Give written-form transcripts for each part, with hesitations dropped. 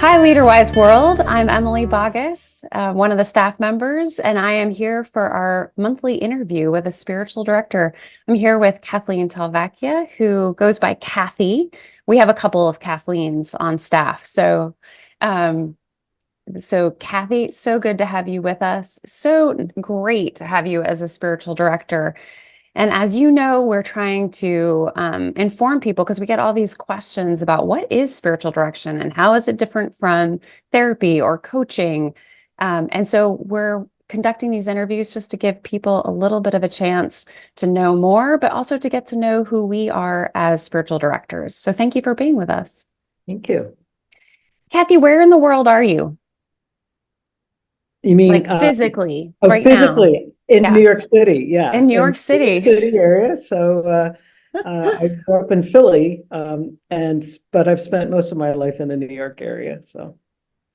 Hi, LeaderWise World. I'm Emily Bogus, one of the staff members, and I am here for our monthly interview with a spiritual director. I'm here with Kathleen Talvacchia, who goes by Kathy. We have a couple of Kathleens on staff. So Kathy, so good to have you with us. So great to have you as a spiritual director. And as you know, we're trying to inform people because we get all these questions about what is spiritual direction and how is it different from therapy or coaching. And so we're conducting these interviews just to give people a little bit of a chance to know more, but also to get to know who we are as spiritual directors. So thank you for being with us. Thank you. Kathy, where in the world are you? You mean Like physically right now? physically in Yeah, New York City? Yeah, in New in York New York City. City area. So I grew up in Philly, but I've spent most of my life in the New York area. So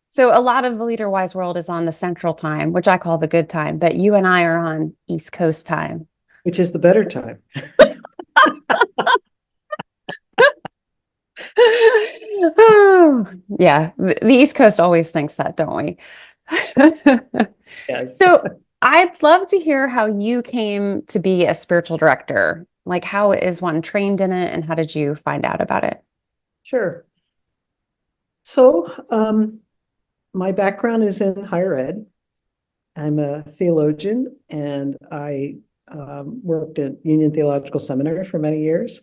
So a lot of the LeaderWise world is on the central time, which I call the good time, but you and I are on East Coast time. which is the better time? Oh, yeah, the East Coast always thinks that, don't we? Yes. So I'd love to hear how you came to be a spiritual director. Like, how is one trained in it, and how did you find out about it? Sure. So my background is in higher ed. I'm a theologian, and I worked at Union Theological Seminary for many years.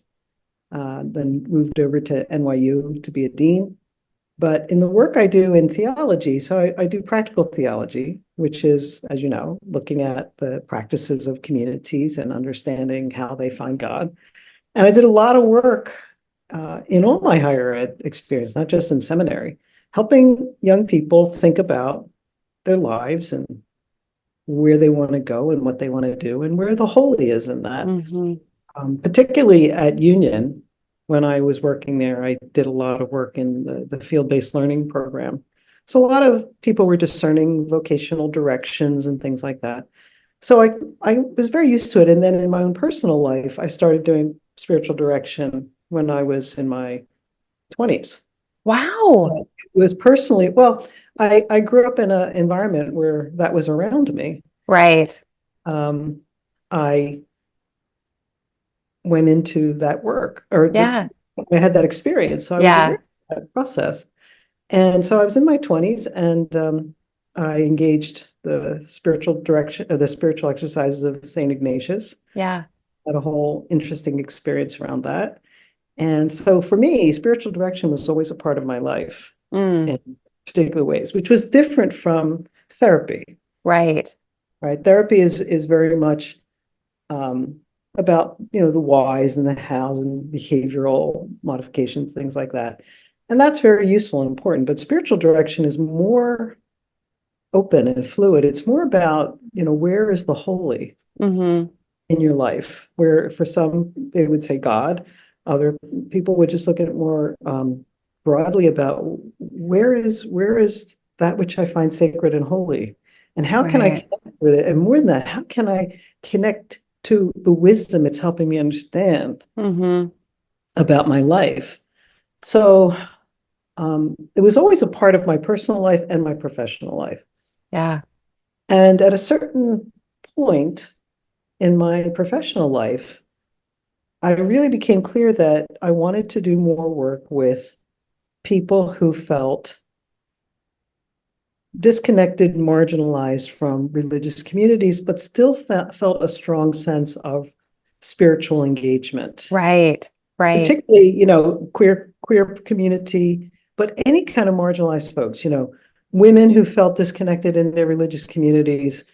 Then moved over to NYU to be a dean. But in the work I do in theology, so I do practical theology, which is, as you know, looking at the practices of communities and understanding how they find God. And I did a lot of work in all my higher ed experience, not just in seminary, helping young people think about their lives and where they want to go and what they want to do and where the holy is in that. Hmm. Particularly at Union, when I was working there, I did a lot of work in the field-based learning program. So a lot of people were discerning vocational directions and things like that. So I was very used to it. And then in my own personal life, I started doing spiritual direction when I was in my 20s. Wow. It was personally, well, I grew up in an environment where that was around me. Right. Um, I went into that work Yeah. I had that experience. So I was aware Yeah. of that process. And so I was in my 20s and I engaged the spiritual direction, the spiritual exercises of St. Ignatius. Yeah. Had a whole interesting experience around that. And so for me, spiritual direction was always a part of my life Mm, in particular ways, which was different from therapy, right. right? Therapy is very much um, about the whys and the hows and behavioral modifications, things like that. And that's very useful and important. But spiritual direction is more open and fluid. It's more about, where is the holy Hmm. in your life? Where for some they would say God, other people would just look at it more broadly about where is that which I find sacred and holy, and how can I Right. connect with it? And more than that, how can I connect to the wisdom it's helping me understand Hmm. about my life? So it was always a part of my personal life and my professional life. Yeah. And at a certain point in my professional life, I really became clear that I wanted to do more work with people who felt disconnected, marginalized from religious communities, but still felt a strong sense of spiritual engagement, Right. Right. particularly, queer community, but any kind of marginalized folks, women who felt disconnected in their religious communities,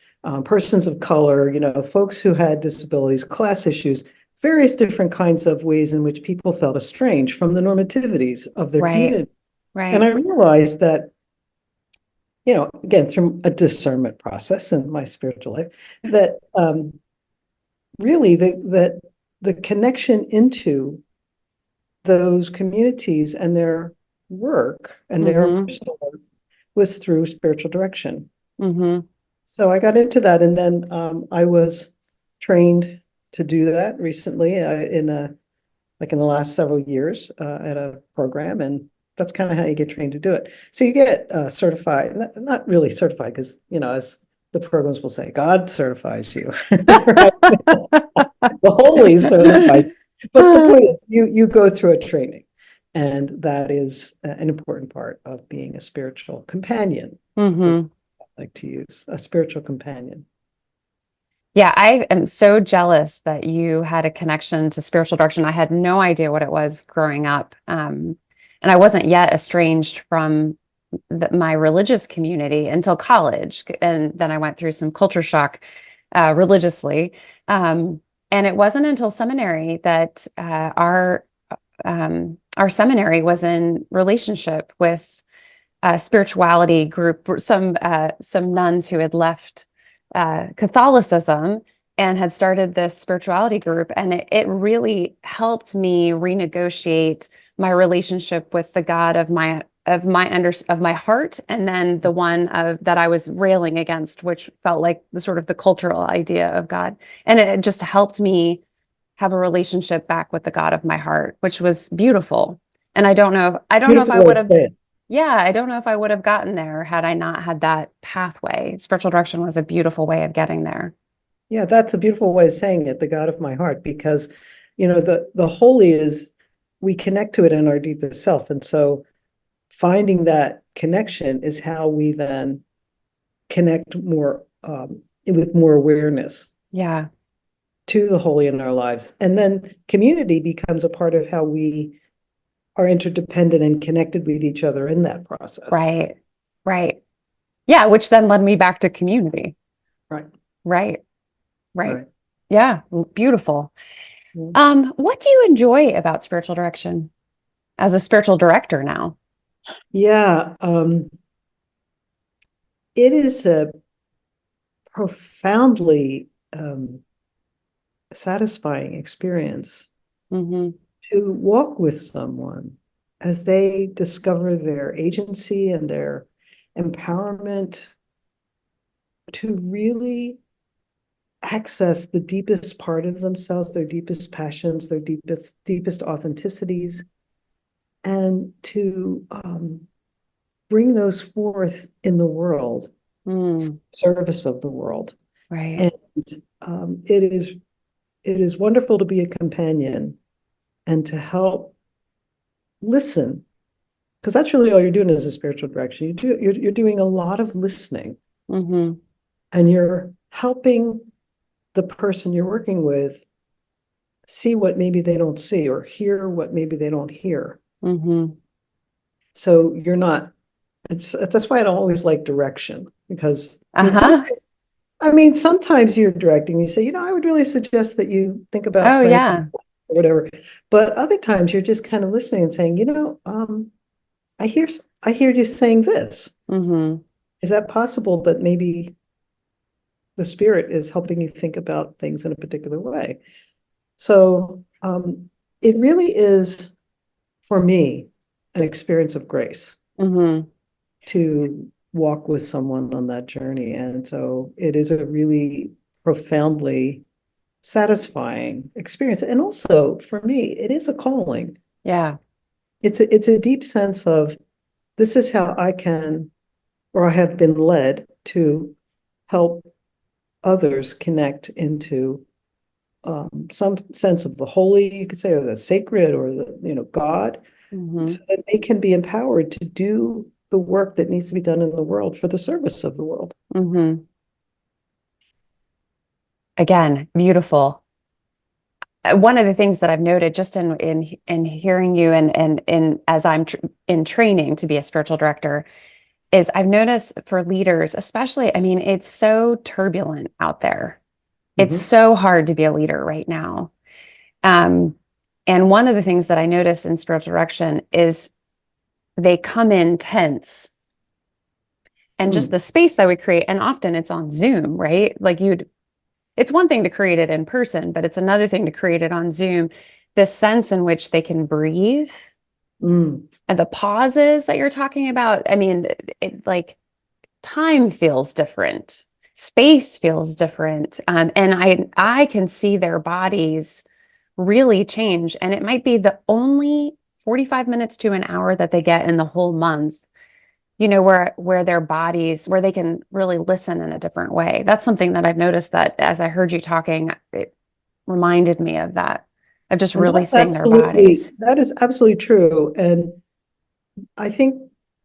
persons of color, folks who had disabilities, class issues, various different kinds of ways in which people felt estranged from the normativities of their Right. community. And Right. I realized that, again, through a discernment process in my spiritual life, that really the connection into those communities and their work and their Hmm. personal work was through spiritual direction. Hmm. So I got into that, and then I was trained to do that recently in the last several years at a program, and that's kind of how you get trained to do it. So you get certified, not really certified, because, as the programs will say, God certifies you, right? The holy certifies. But the point is, you go through a training, and that is an important part of being a spiritual companion. Hmm. I like to use a spiritual companion. Yeah, I am so jealous that you had a connection to spiritual direction. I had no idea what it was growing up. And I wasn't yet estranged from my religious community until college. And then I went through some culture shock religiously. And it wasn't until seminary that our seminary was in relationship with a spirituality group, some nuns who had left Catholicism and had started this spirituality group, and it really helped me renegotiate my relationship with the God of my heart, and then the one of that I was railing against, which felt like the sort of the cultural idea of God, and it just helped me have a relationship back with the God of my heart, which was beautiful. And I don't know if Beautiful I way would to have, say it. yeah, I don't know if I would have gotten there had I not had that pathway. Spiritual direction was a beautiful way of getting there. Yeah, that's a beautiful way of saying it, the God of my heart, because the holy is, we connect to it in our deepest self. And so finding that connection is how we then connect more with more awareness Yeah, to the holy in our lives. And then community becomes a part of how we are interdependent and connected with each other in that process. right, right. Yeah, which then led me back to community. Right, Right, right. right. Yeah, beautiful. Yeah. What do you enjoy about spiritual direction as a spiritual director now? Yeah, it is a profoundly satisfying experience Hmm. to walk with someone as they discover their agency and their empowerment to really access the deepest part of themselves, their deepest passions, their deepest authenticities, and to bring those forth in the world, Mm, service of the world. right. And it is wonderful to be a companion and to help listen, because that's really all you're doing as a spiritual direction. You're doing a lot of listening, Hmm. and you're helping the person you're working with see what maybe they don't see, or hear what maybe they don't hear. Hmm. So you're not, that's why I don't always like direction, because Uh-huh. sometimes you're directing, you say, I would really suggest that you think about Oh, praying yeah. or whatever. But other times you're just kind of listening and saying, I hear I hear you saying this. Hmm. Is that possible that maybe the spirit is helping you think about things in a particular way? So it really is, for me, an experience of grace Hmm. to walk with someone on that journey. And so it is a really profoundly satisfying experience. And also for me, it is a calling. Yeah. It's a deep sense of, this is how I can, or I have been led to help others connect into some sense of the holy, you could say, or the sacred, or the, God, Hmm. so that they can be empowered to do the work that needs to be done in the world for the service of the world. Hmm. Again, beautiful. One of the things that I've noted just in hearing you and in as I'm tr in training to be a spiritual director is I've noticed for leaders, especially, I mean, it's so turbulent out there. It's Mhm. so hard to be a leader right now. Um, and one of the things that I noticed in spiritual direction is they come in tense and just Mm. the space that we create, and often it's on Zoom, right? It's one thing to create it in person, but it's another thing to create it on Zoom. The sense in which they can breathe Mm. and the pauses that you're talking about. I mean, like time feels different, space feels different, and I can see their bodies really change, and it might be the only 45 minutes to an hour that they get in the whole month, where their bodies, where they can really listen in a different way. That's something that I've noticed that as I heard you talking, it reminded me of that, of just And really seeing their bodies. that is absolutely true. And I think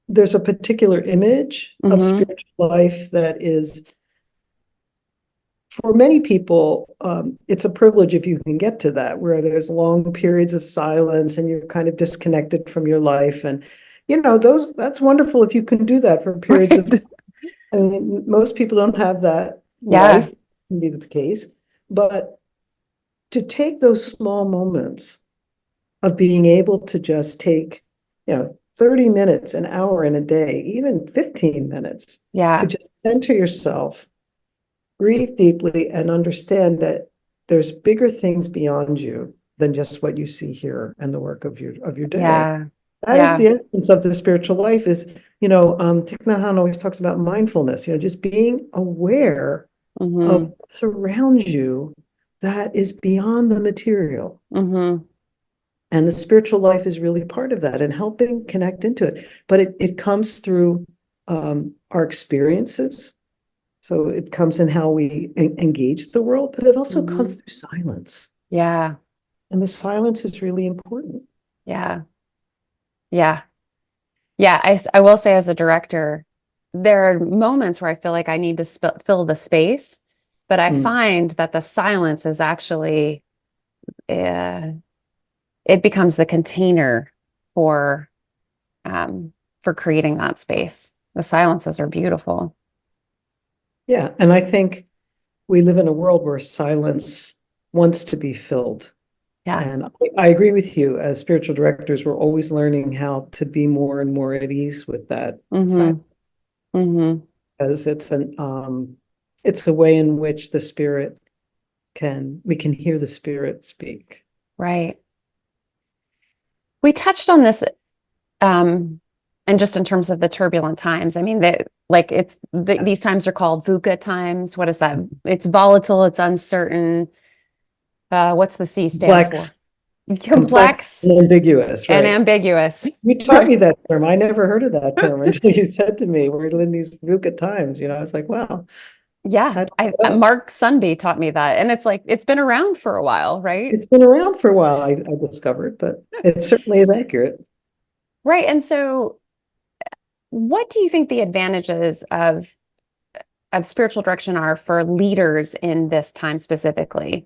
there's a particular image of Mm-hmm. spiritual life that is, for many people, it's a privilege if you can get to that, where there's long periods of silence and you're kind of disconnected from your life. And, that's wonderful if you can do that for periods of time. Right. I mean, most people don't have that Yeah. life, can be the case. But to take those small moments of being able to just take, 30 minutes, an hour in a day, even 15 minutes, to Yeah. just center yourself, breathe deeply, and understand that there's bigger things beyond you than just what you see here and the work of your day. Yeah. That is Yeah. the essence of the spiritual life is, Thich Nhat Hanh always talks about mindfulness, just being aware of Mm-hmm. what surrounds you that is beyond the material. Mm-hmm. And the spiritual life is really part of that and helping connect into it. But it comes through our experiences. So it comes in how we engage the world, but it also Mm-hmm. comes through silence. Yeah. And the silence is really important. Yeah. Yeah. Yeah. I will say as a director, there are moments where I feel like I need to fill the space, but I Mm. find that the silence is actually, uh, it becomes the container for, um, for creating that space. The silences are beautiful. Yeah. And I think we live in a world where silence wants to be filled. Yeah. And I agree with you. As spiritual directors, we're always learning how to be more and more at ease with that silence, Mm-hmm. Mm-hmm. because it's a way in which we can hear the spirit speak. Right. We touched on this, um, and just in terms of the turbulent times. I mean, these times are called VUCA times. What is that? It's volatile, it's uncertain. What's the C stand for? Complex, complex Complex and ambiguous, and right? ambiguous. You taught me that term. I never heard of that term until you said to me, we're in these VUCA times. I was like, wow, Yeah, how'd you know that? Mark Sunby taught me that, and it's like it's been around for a while, right? It's been around for a while, I discovered, but it certainly is accurate. Right. And so, what do you think the advantages of spiritual direction are for leaders in this time specifically?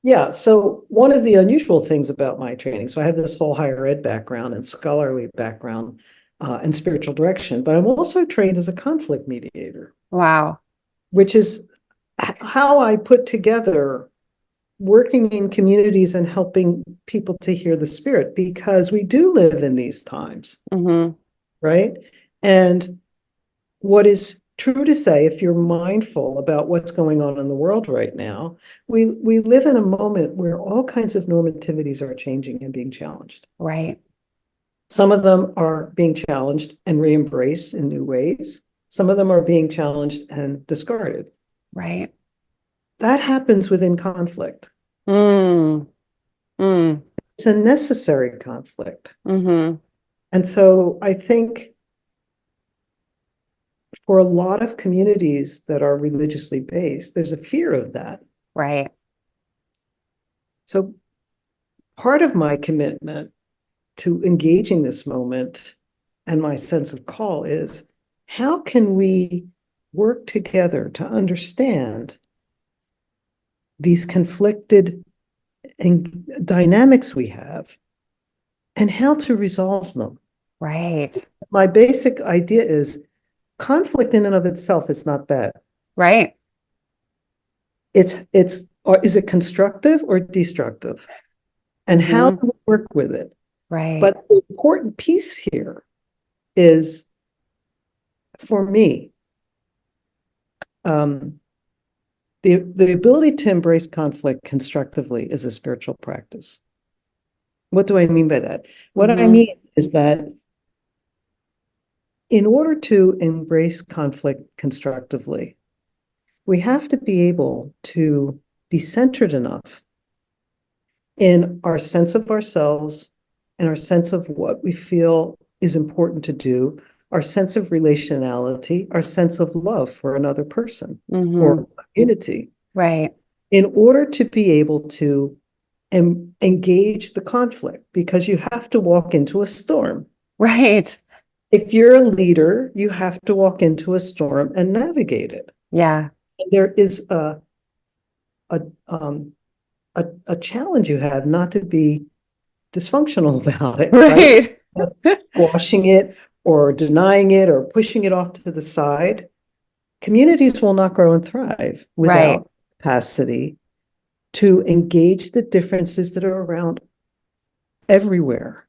Yeah, so one of the unusual things about my training, so I have this whole higher ed background and scholarly background and spiritual direction, but I'm also trained as a conflict mediator, Wow. which is how I put together working in communities and helping people to hear the spirit, because we do live in these times, Mm-hmm. right? And what is true to say, if you're mindful about what's going on in the world right now, we live in a moment where all kinds of normativities are changing and being challenged. Right. Some of them are being challenged and re-embraced in new ways. Some of them are being challenged and discarded. Right. That happens within conflict. Mm. Mm. It's a necessary conflict. Mm-hmm. And so I think for a lot of communities that are religiously based, there's a fear of that. Right. So part of my commitment to engaging this moment and my sense of call is, how can we work together to understand these conflicted dynamics we have and how to resolve them? Right. My basic idea is conflict in and of itself is not bad. Right. Or is it constructive or destructive? And how Mm-hmm. do we work with it? Right. But the important piece here is, for me, um, the ability to embrace conflict constructively is a spiritual practice. What do I mean by that? What I Mm-hmm. mean is that in order to embrace conflict constructively, we have to be able to be centered enough in our sense of ourselves and our sense of what we feel is important to do, our sense of relationality, our sense of love for another person Mm-hmm. or community, Right. in order to be able to engage the conflict, because you have to walk into a storm. Right. If you're a leader, you have to walk into a storm and navigate it. Yeah. There is a um a challenge you have not to be dysfunctional about it, right? Right. Squashing it or denying it or pushing it off to the side. Communities will not grow and thrive Right. without capacity to engage the differences that are around everywhere.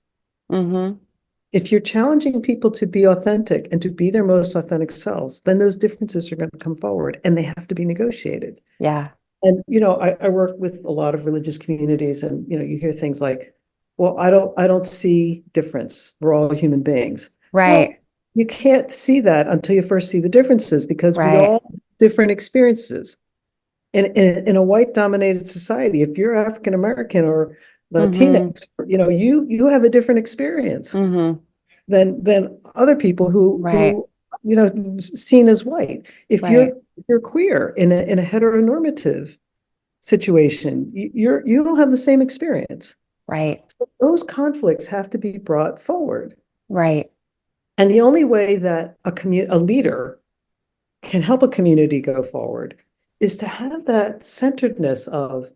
Mm-hmm. If you're challenging people to be authentic and to be their most authentic selves, then those differences are going to come forward and they have to be negotiated. Yeah. And, I work with a lot of religious communities and, you hear things like, well, I don't see difference. We're all human beings. Well, Right. you can't see that until you first see the differences because we Right. all have different experiences. In a white dominated society, if you're African American or Mm-hmm. Latinx, you have a different experience Mm-hmm. than other people Right. who seen as white. If Right. you're queer in a heteronormative situation, you don't have the same experience. Right. So those conflicts have to be brought forward. Right. And the only way that a leader can help a community go forward is to have that centeredness of,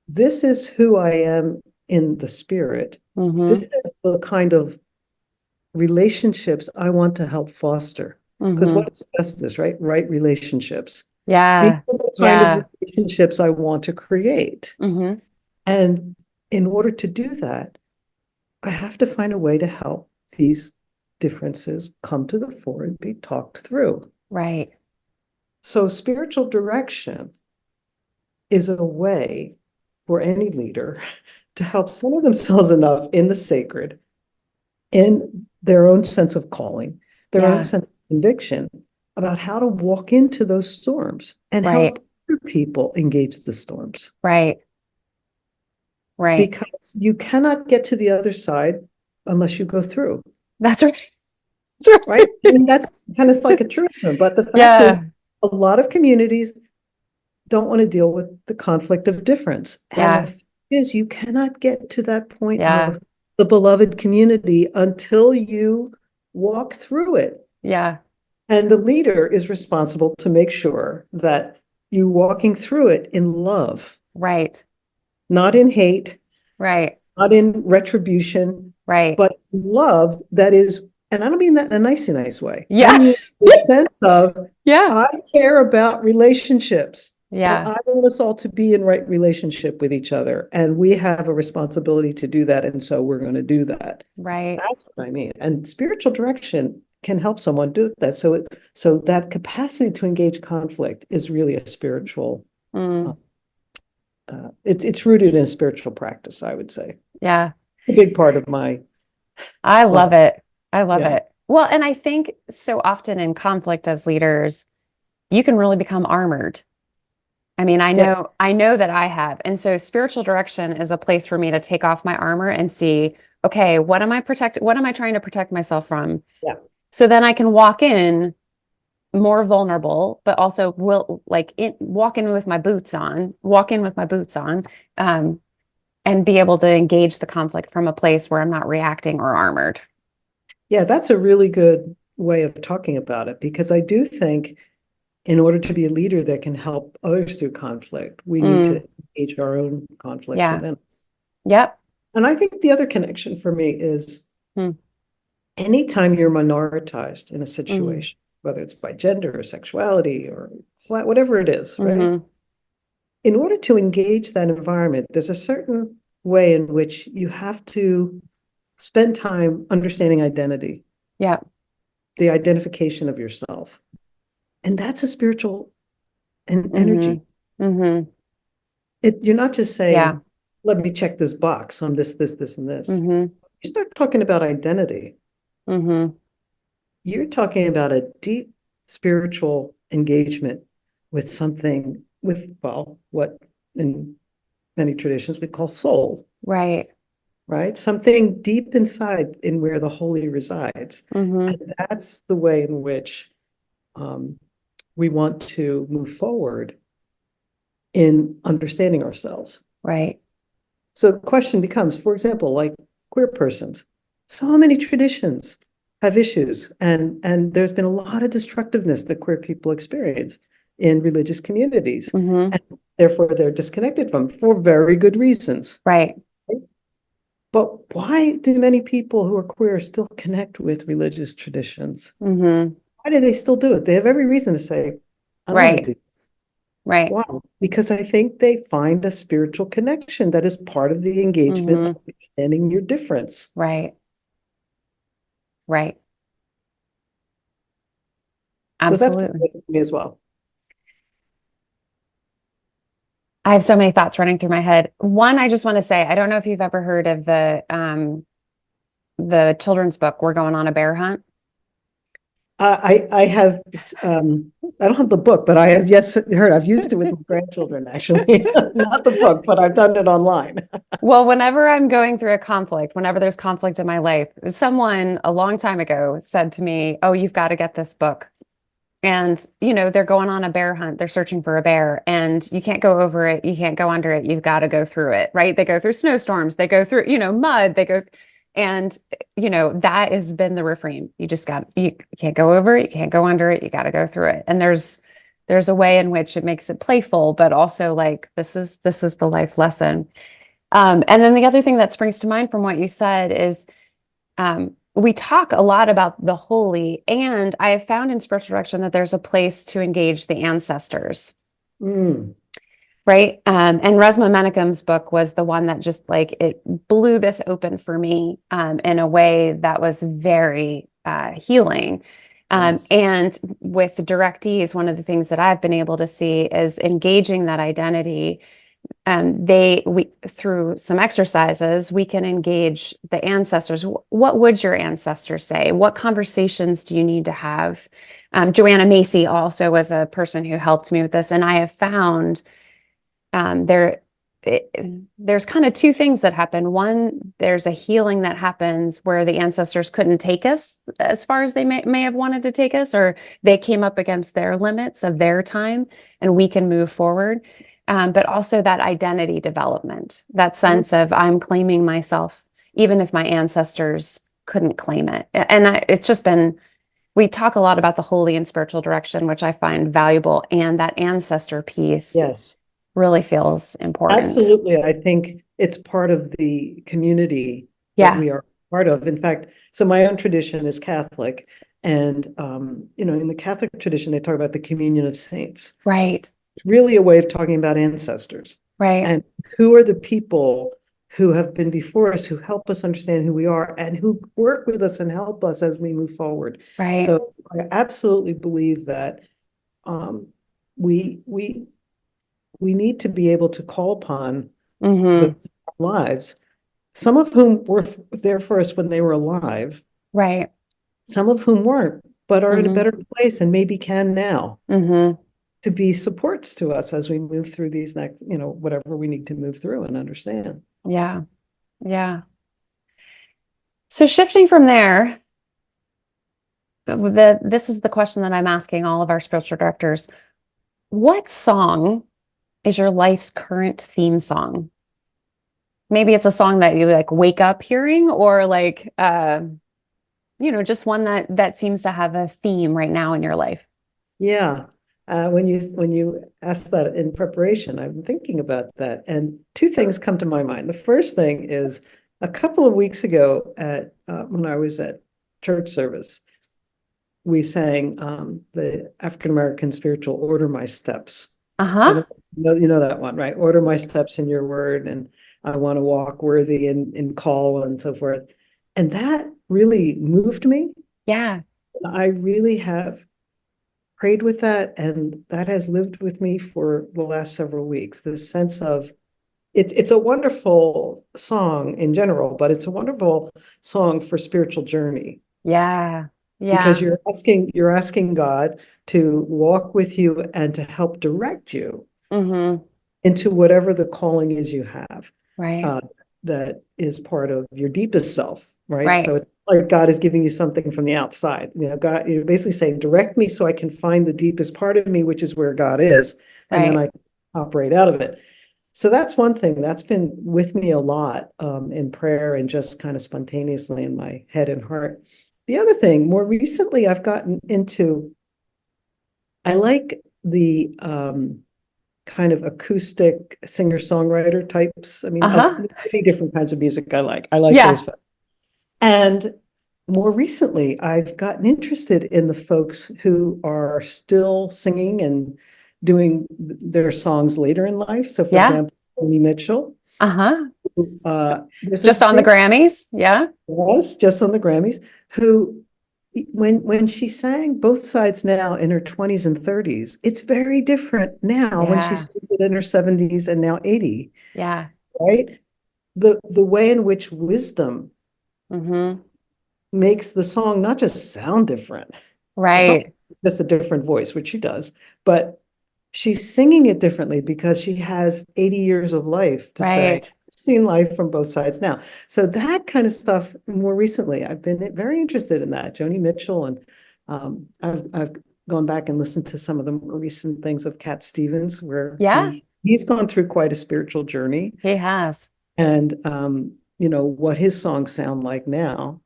this is who I am in the spirit. This Mm-hmm. is the kind of relationships I want to help foster. Because Mm-hmm. what is justice, right? Right relationships. These Yeah. are the kind of Yeah. relationships I want to create. Mm-hmm. And in order to do that, I have to find a way to help these differences come to the fore and be talked through. Right. So, spiritual direction is a way for any leader to help center themselves enough in the sacred, in their own sense of calling, their own Yeah. sense of conviction about how to walk into those storms and Right. help other people engage the storms. Right. Right. Because you cannot get to the other side unless you go through, That's right. That's right? right. I mean, that's kind of like a truism, but the fact is, Yeah. a lot of communities don't want to deal with the conflict of difference. And the Yeah. fact is, you cannot get to that point Yeah. of the beloved community until you walk through it. Yeah. And the leader is responsible to make sure that you walking through it in love, Right. not in hate, Right. not in retribution, Right. but love that is, and I don't mean that in a nice way. I Yeah. mean the sense of, Yeah. I care about relationships and Yeah. I want us all to be in right relationship with each other. And we have a responsibility to do that. And so we're going to do that. Right. That's what I mean. And spiritual direction can help someone do that. So that capacity to engage conflict is really a spiritual, uh, Mm. it's rooted in a spiritual practice, I would say. Yeah. A big part of my I life. love it. I love Yeah. it. Well, and I think so often in conflict as leaders, you can really become armored. I mean, Yes. I know that I have. And so spiritual direction is a place for me to take off my armor and see, okay, what am I trying to protect myself from? Yeah. So then I can walk in more vulnerable, but also walk in with my boots on, um, and be able to engage the conflict from a place where I'm not reacting or armored. Yeah, that's a really good way of talking about it because I do think in order to be a leader that can help others through conflict, we need Mm, to engage our own conflicts yeah. within us. Yep. And I think the other connection for me is Mm, anytime you're minoritized in a mm, situation, whether it's by gender or sexuality or flat, whatever it is, right? hmm. In order to engage that environment, there's a certain way in which you have to spend time understanding identity, Yep. the identification of yourself. And that's a spiritual Hmm. energy. Hmm. You're not just Yeah. saying, let me check this box on this, and this. Hmm. You start talking about identity. Hmm. You're talking about a deep spiritual engagement with something, with, well, what in many traditions we call soul, Right. right? Something deep inside in where the holy resides. Mm-hmm. And that's the way in which um, we want to move forward in understanding ourselves. Right. So the question becomes, for example, like queer persons, so many traditions have issues, and there's been a lot of destructiveness that queer people experience in religious communities, Mm-hmm. and therefore they're disconnected from for very good reasons. Right. But why do many people who are queer still connect with religious traditions? Mm-hmm. Why do they still do it? They have every reason to say, I don't want to Right. do this. Right. Why? Because I think they find a spiritual connection that is part of the engagement Mm-hmm. of understanding your difference. Right. Right. So that's Absolutely. me as well. I have so many thoughts running through my head. One, I just want to say, I don't know if you've ever heard of the children's book, We're Going on a Bear Hunt. I have I don't have the book, but I have yes heard. I've used it with my grandchildren actually. Not the book, but I've done it online. Well, whenever I'm going through a conflict, whenever there's conflict in my life, someone a long time ago said to me, "Oh, you've got to get this book." And, they're going on a bear hunt. They're searching for a bear, and you can't go over it. You can't go under it. You've got to go through it, right? They go through snowstorms. They go through, mud. And, that has been the refrain. You can't go over it. You can't go under it. You got to go through it. And there's a way in which it makes it playful, but also like, this is the life lesson. And then the other thing that springs to mind from what you said is, we talk a lot about the holy, and I have found in spiritual direction that there's a place to engage the ancestors, Mm, right? And Resma Menachem book was the one that just like it blew this open for me in a way that was very healing. yes. And with directees, one of the things that I've been able to see is engaging that identity. We through some exercises we can engage the ancestors. What would your ancestors say? What conversations do you need to have? Joanna Macy also was a person who helped me with this, and I have found there it, there's kind of two things that happen. One, there's a healing that happens where the ancestors couldn't take us as far as they may have wanted to take us, or they came up against their limits of their time, and we can move forward. But also that identity development, that Mhm. sense of I'm claiming myself, even if my ancestors couldn't claim it. It's just been, we talk a lot about the holy and spiritual direction, which I find valuable. And that ancestor piece Yes. really feels important. Absolutely. I think it's part of the community that Yeah, we are part of. In fact, so my own tradition is Catholic. And, in the Catholic tradition, they talk about the communion of saints. right, It's really a way of talking about ancestors right, and who are the people who have been before us, who help us understand who we are and who work with us and help us as we move forward. right. So I absolutely believe that um, we we we need to be able to call upon Mm-hmm. those lives, some of whom were there for us when they were alive, Right. some of whom weren't, but are in a Mm-hmm. better place and maybe can now Mm-hmm. to be supports to us as we move through these next, whatever we need to move through and understand. Yeah. Yeah. So shifting from there, this is the question that I'm asking all of our spiritual directors. What song is your life's current theme song? Maybe it's a song that you like wake up hearing, or like just one that seems to have a theme right now in your life. Yeah. When you asked that in preparation, I've been thinking about that, and two things come to my mind. The first thing is a couple of weeks ago at when I was at church service, we sang the African American spiritual "Order My Steps." I Uh-huh. don't know, you know that one, right? Order my steps in your word, and I want to walk worthy in call and so forth. And that really moved me. Yeah. I really have prayed with that, and that has lived with me for the last several weeks. This sense of it's a wonderful song in general, but it's a wonderful song for spiritual journey Yeah. because Yeah. you're asking God to walk with you and to help direct you. Mm-hmm. into whatever the calling is you have, Right. uh, that is part of your deepest self, right? So Right. it's like God is giving you something from the outside. God, you're basically saying, direct me so I can find the deepest part of me, which is where God is, and then Right. I operate out of it. So that's one thing that's been with me a lot, in prayer and just kind of spontaneously in my head and heart. The other thing, more recently, I've gotten into, I like the kind of acoustic singer-songwriter types. I mean, Uh-huh. many different kinds of music I like. I like Yeah. those. And more recently, I've gotten interested in the folks who are still singing and doing their songs later in life. So, for Yeah. example, Joni Mitchell, Uh-huh. there's a Just on the big Grammys. Yeah. was just on the Grammys, who when she sang Both Sides Now in her 20s and 30s, it's very different now when she Yeah. sings it in her 70s and now 80, Yeah. right? The way in which wisdom Mm-hmm. makes the song not just sound different. It's not Right. just a different voice, which she does, but she's singing it differently because she has 80 years of life to say, Right. seen life from both sides now. So that kind of stuff more recently, I've been very interested in that. Joni Mitchell, and I've gone back and listened to some of the more recent things of Cat Stevens, where Yeah. he's gone through quite a spiritual journey. He has. And what his songs sound like now,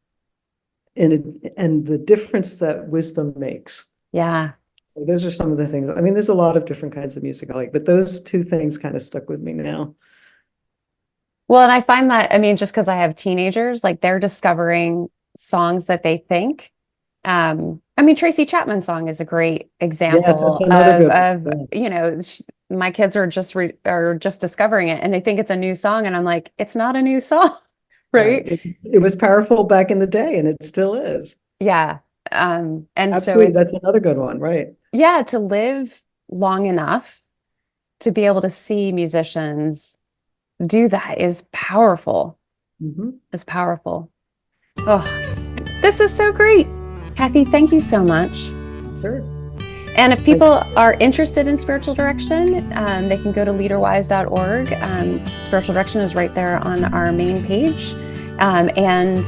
and the difference that wisdom makes. Yeah. Those are some of the things. I mean, there's a lot of different kinds of music I like, but those two things kind of stuck with me now. Well, and I find that, I mean, just because I have teenagers, like they're discovering songs that they think. I mean, Tracy Chapman's song is a great Yeah, that's example another of, good one. my kids are just discovering it and they think it's a new song. And I'm like, it's not a new song, Right. right? It was powerful back in the day, and it still is. Yeah. And so Absolutely. it's, That's another good one. Right. yeah, to live long enough to be able to see musicians do that is powerful, Mhm. is powerful. Oh, this is so great. Kathy, thank you so much. Sure. And if Thank people are interested in spiritual direction, they can go to leaderwise.org. Spiritual direction is right there on our main page. And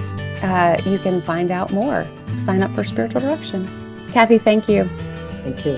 you can find out more. Sign up for spiritual direction. Kathy, thank you. thank you.